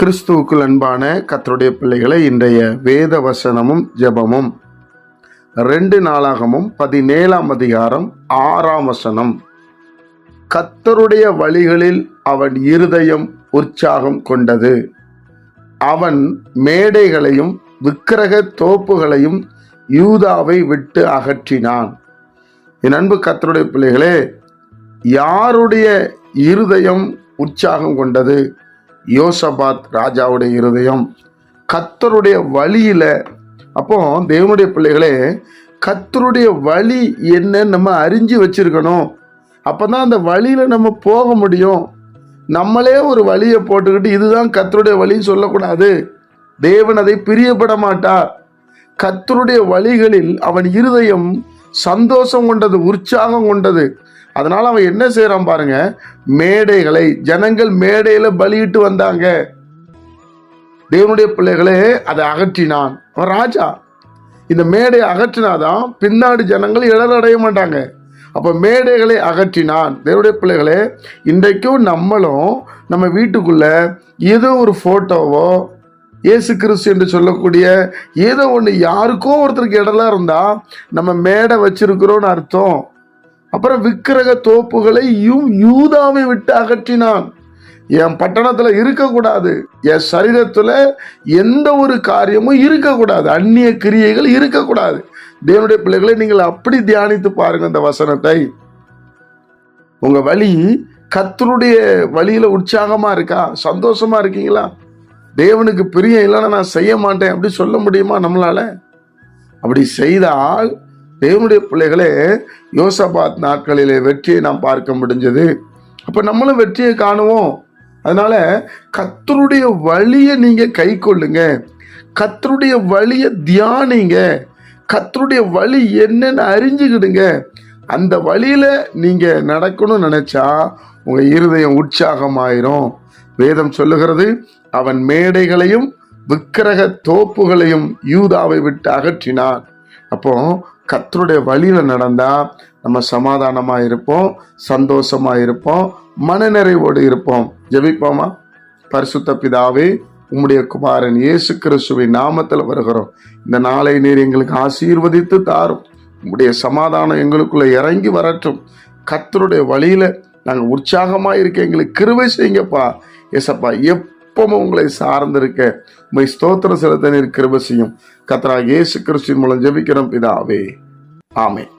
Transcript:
கிறிஸ்துவுக்குள் அன்பான கர்த்தருடைய பிள்ளைகளை, இன்றைய வேத வசனமும் ஜெபமும் 2 நாளாகமும் 17ஆம் அதிகாரம் 6ஆம் வசனம். கர்த்தருடைய வழிகளில் அவன் இருதயம் உற்சாகம் கொண்டது, அவன் மேடைகளையும் விக்கிரக தோப்புகளையும் யூதாவை விட்டு அகற்றினான். என் அன்பு கர்த்தருடைய பிள்ளைகளே, யாருடைய இருதயம் உற்சாகம் கொண்டது? யோசபாத் ராஜாவுடைய இருதயம் கர்த்தருடைய வழியில. அப்போ தேவனுடைய பிள்ளைகளே, கர்த்தருடைய வழி என்ன நம்ம அறிஞ்சு வச்சிருக்கணும். அப்பதான் அந்த வழியில நம்ம போக முடியும். நம்மளே ஒரு வழியை போட்டுக்கிட்டு இதுதான் கர்த்தருடைய வழின்னு சொல்லக்கூடாது. தேவன் அதை பிரியப்பட மாட்டார். கர்த்தருடைய வழிகளில் அவன் இருதயம் சந்தோஷம் கொண்டது, உற்சாகம் கொண்டது. அதனால அவன் என்ன செய்யறான் பாருங்க, மேடைகளை, ஜனங்கள் மேடையில பலியிட்டு வந்தாங்க. தேவனுடைய பிள்ளைகளே அதை அகற்றினான். அவன் ராஜா. இந்த மேடையை அகற்றினாதான் பின்னாடி ஜனங்கள் இடரடைய மாட்டாங்க. அப்ப மேடைகளை அகற்றினான். தேவனுடைய பிள்ளைகளே, இன்றைக்கும் நம்மளும் நம்ம வீட்டுக்குள்ள ஏதோ ஒரு போட்டோவோ, இயேசு கிறிஸ்து என்று சொல்லக்கூடிய ஏதோ ஒன்று யாருக்கோ ஒருத்தருக்கு இடலாம் இருந்தா நம்ம மேடை வச்சிருக்கிறோம்னு அர்த்தம். அப்புறம் விக்கிரக தோப்புகளை யூதாவை விட்டு அகற்றினான். என் பட்டணத்துல இருக்கக்கூடாது, என் சரீரத்துல எந்த ஒரு காரியமும் இருக்கக்கூடாது, அந்நிய கிரியைகள் இருக்கக்கூடாது. தேவனுடைய பிள்ளைகளை, நீங்கள் அப்படி தியானித்து பாருங்க இந்த வசனத்தை. உங்க வழி கர்த்தருடைய வழியில உற்சாகமா இருக்கா? சந்தோஷமா இருக்கீங்களா? தேவனுக்கு பிரியம் இல்லைன்னா நான் செய்ய மாட்டேன் அப்படி சொல்ல முடியுமா நம்மளால? அப்படி செய்தால் தேவனுடைய பிள்ளைகளே, யோசபாத் நாட்களிலே வெற்றியை நாம் பார்க்க முடிஞ்சது. அப்ப நம்மளும் வெற்றியை காணுவோம். அதனால கர்த்தருடைய வழியை நீங்க கை கொள்ளுங்க, கர்த்தருடைய வழியை தியானிங்க, கர்த்தருடைய வழி என்னன்னு அறிஞ்சுக்கிடுங்க. அந்த வழியில நீங்க நடக்கணும்னு நினைச்சா உங்க இருதயம் உற்சாகமாயிரும். வேதம் சொல்லுகிறது, அவன் மேடைகளையும் விக்கிரக தோப்புகளையும் யூதாவை விட்டு அகற்றினான். அப்போ கர்த்தருடைய வழியில நடந்தா நம்ம சமாதானமா இருப்போம், சந்தோஷமா இருப்போம், மனநிறைவோடு இருப்போம். ஜெபிப்போமா? பரிசுத்த பிதாவே, உம்முடைய குமாரன் இயேசு கிறிஸ்துவின் நாமத்தில் வருகிறோம். இந்த நாளை நீர் எங்களுக்கு ஆசீர்வதித்து தாரும். உம்முடைய சமாதானம் எங்களுக்குள்ள இறங்கி வரட்டும். கர்த்தருடைய வழியில நாங்கள் உற்சாகமா இருக்க எங்களுக்கு கிருபை செய்யுங்கப்பா. ஏசப்பா, எப்பவும் உங்களை சார்ந்திருக்க உம்மை ஸ்தோத்திரம் செலுத்த நீர் கிருபை செய்யும். கர்த்தராகிய இயேசு கிறிஸ்துவின் மூலம் ஜெபிக்கிறோம் பிதாவே, ஆமென்.